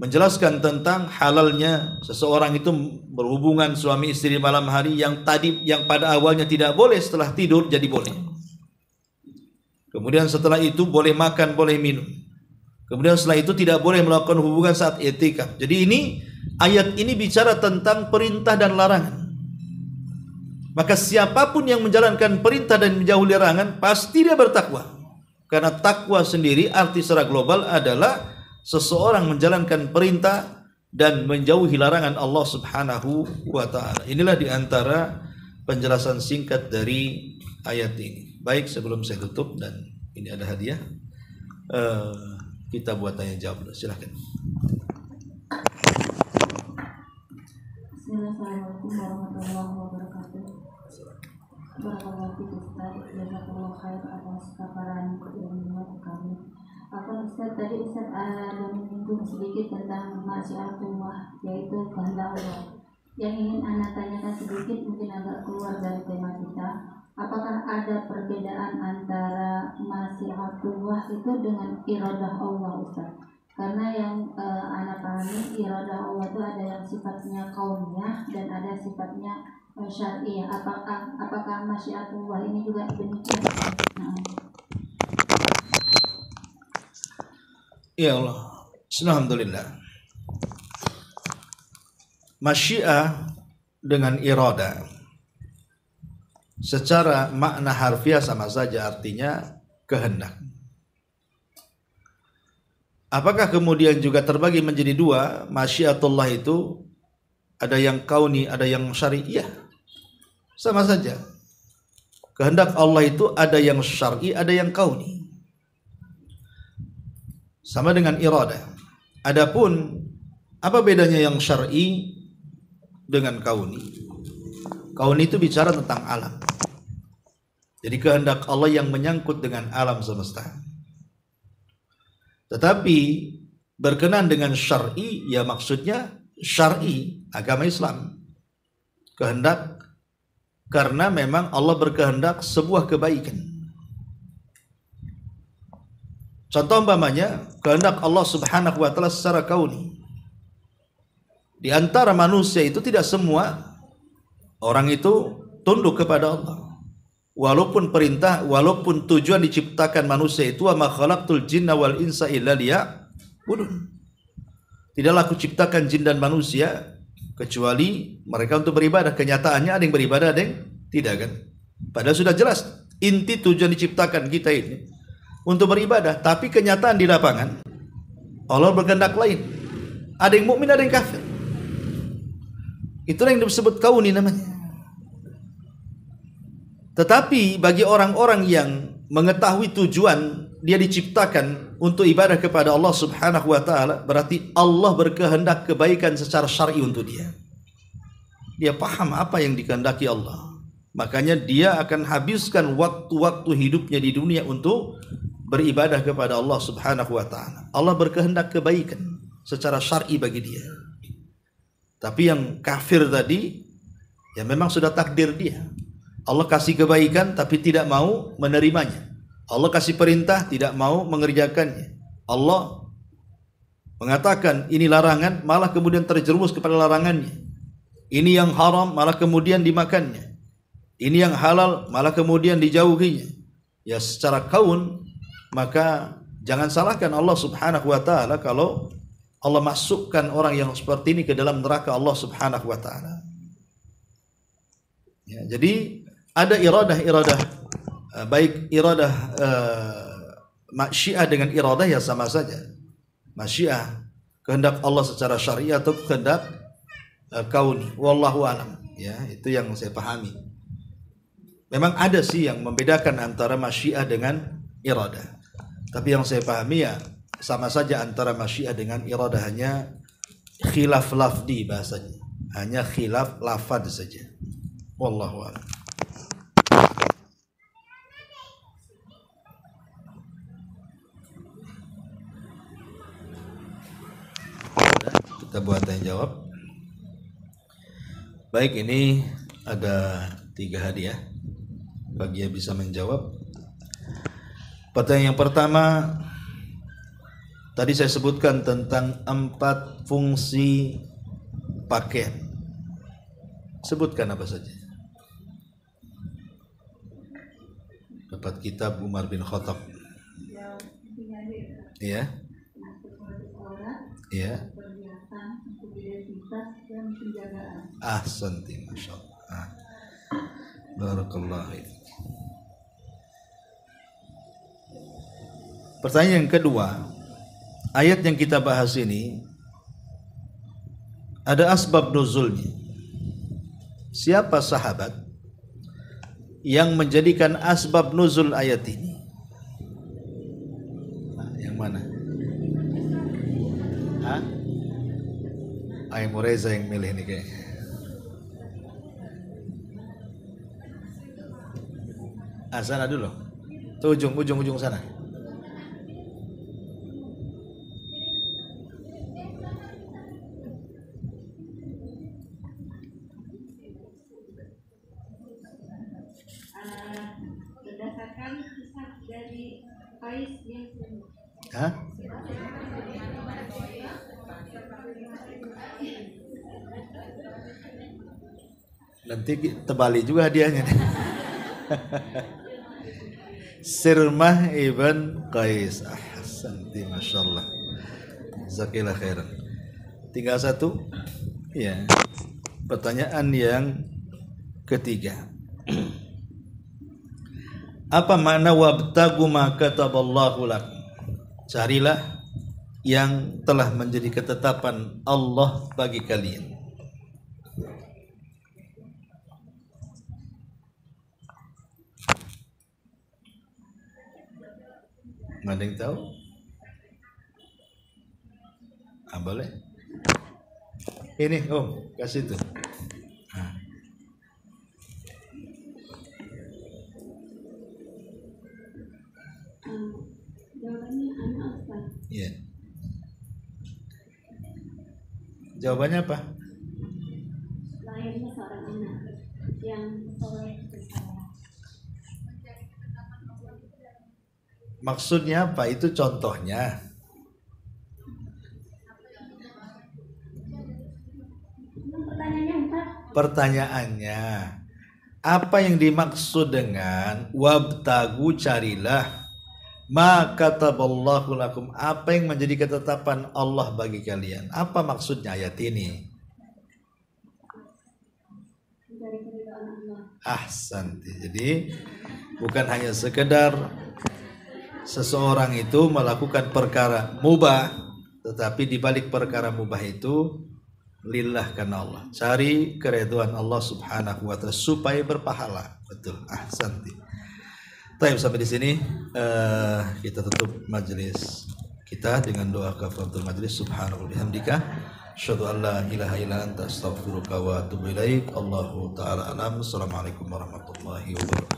menjelaskan tentang halalnya seseorang itu berhubungan suami istri di malam hari, yang pada awalnya tidak boleh, setelah tidur jadi boleh. Kemudian setelah itu boleh makan, boleh minum. Kemudian setelah itu tidak boleh melakukan hubungan saat i'tikaf. Jadi ayat ini bicara tentang perintah dan larangan. Maka siapapun yang menjalankan perintah dan menjauhi larangan, pasti dia bertakwa. Karena takwa sendiri arti secara global adalah seseorang menjalankan perintah dan menjauhi larangan Allah Subhanahu wa taala. Inilah diantara penjelasan singkat dari ayat ini. Baik, sebelum saya tutup, dan ini ada hadiah, kita buat tanya jawab. Silakan. Assalamualaikum warahmatullahi wabarakatuh. Barakallahu fiik Ustaz, jazakallahu khair atas paparan ilmu kami. Ustaz, tadi Ustaz ada menyinggung sedikit tentang masyiatullah, yaitu kehendak Allah. Yang ingin Anda tanyakan sedikit, mungkin agak keluar dari tema kita. Apakah ada perbedaan antara masyiatullah itu dengan iradah Allah, Ustaz? Karena yang Anda pahami, iradah Allah itu ada yang sifatnya kauniyah dan ada sifatnya syar'iyah. Apakah masyiatullah ini juga demikian? Ya Allah, alhamdulillah. Masyiah dengan irada secara makna harfiah sama saja, artinya kehendak. Apakah kemudian juga terbagi menjadi dua? Masyiatullah itu ada yang kauni, ada yang syar'i. Iya, sama saja. Kehendak Allah itu ada yang syar'i, ada yang kauni. Sama dengan irada. Adapun apa bedanya yang syar'i dengan kauni? Kauni itu bicara tentang alam. Jadi kehendak Allah yang menyangkut dengan alam semesta. Tetapi berkenan dengan syar'i, ya maksudnya syar'i, agama Islam. Kehendak karena memang Allah berkehendak sebuah kebaikan. Contoh umpamanya kehendak Allah Subhanahu wa taala secara kauni. Di antara manusia itu tidak semua orang itu tunduk kepada Allah. Walaupun perintah, walaupun tujuan diciptakan manusia itu, wa ma khalaqtul jinna wal insa illa liya'budun. Tidaklah aku ciptakan jin dan manusia kecuali mereka untuk beribadah. Kenyataannya ada yang beribadah, ada yang tidak, kan? Padahal sudah jelas inti tujuan diciptakan kita ini untuk beribadah, tapi kenyataan di lapangan Allah berkehendak lain. Ada yang mukmin, ada yang kafir. Itulah yang disebut kauni namanya. Tetapi bagi orang-orang yang mengetahui tujuan dia diciptakan untuk ibadah kepada Allah Subhanahu wa taala, berarti Allah berkehendak kebaikan secara syar'i untuk dia. Dia paham apa yang dikehendaki Allah. Makanya dia akan habiskan waktu-waktu hidupnya di dunia untuk beribadah kepada Allah Subhanahu wa taala. Allah berkehendak kebaikan secara syar'i bagi dia. Tapi yang kafir tadi, ya memang sudah takdir dia. Allah kasih kebaikan tapi tidak mau menerimanya. Allah kasih perintah tidak mau mengerjakannya. Allah mengatakan ini larangan, malah kemudian terjerumus kepada larangannya. Ini yang haram, malah kemudian dimakannya. Ini yang halal malah kemudian dijauhinya. Ya secara kaun, maka jangan salahkan Allah Subhanahu wa taala kalau Allah masukkan orang yang seperti ini ke dalam neraka Allah Subhanahu wa taala. Ya, jadi ada iradah baik iradah masyiah dengan iradah ya sama saja. Masyiah kehendak Allah secara syariah atau kehendak kauni. Wallahu alam. Ya, itu yang saya pahami. Memang ada sih yang membedakan antara masyiah dengan iradah. Tapi yang saya pahami ya sama saja antara masyiah dengan iradah, hanya khilaf lafdi bahasanya. Hanya khilaf lafad saja. Wallahu a'lam. Kita buat tanya jawab. Baik, ini ada 3 hadiah bagi yang bisa menjawab. Pertanyaan yang pertama, tadi saya sebutkan tentang 4 fungsi pakaian. Sebutkan apa saja. Dapat kitab Umar bin Khattab. Iya. Iya. Ahsanti, masyaallah. Barakallahu. Pertanyaan yang kedua, ayat yang kita bahas ini ada asbab nuzulnya. Siapa sahabat yang menjadikan asbab nuzul ayat ini? Yang mana? Ayo Reza yang milih ini kayaknya. Sana dulu. Tuh ujung sana. Berdasarkan kisah dari Qais bin Sa'id. Hah? Nanti terbalik juga hadiahnya. Sirmah ibn Qais. Ahsanti, masyaallah. Jazakallahu khairan. Tinggal 1. Ya. Pertanyaan yang ketiga. Apa makna wabtagu ma kataballahu lakum? Carilah yang telah menjadi ketetapan Allah bagi kalian. Ada yang tahu? Boleh? Ini, kasih itu. Jawabannya anak Ustaz. Iya. Jawabannya apa? Lahirnya seorang anak yang soleh bersalah. Maksudnya apa? Itu contohnya. Pertanyaannya, apa yang dimaksud dengan wabtagu, carilah, ma kataballahu lakum, apa yang menjadi ketetapan Allah bagi kalian? Apa maksudnya ayat ini? Ahsanti. Jadi bukan hanya sekedar seseorang itu melakukan perkara mubah, tetapi di balik perkara mubah itu lillah karena Allah. Cari keridhaan Allah Subhanahu wa taala supaya berpahala. Betul. Ahsanti. Baik, sampai di sini kita tutup majelis kita dengan doa kafaratul majelis. Subhanallahi bihamdika asyhadu an la ilaha illa anta astaghfiruka wa atubu ilaik. Allahu taala alam. Assalamualaikum warahmatullahi wabarakatuh.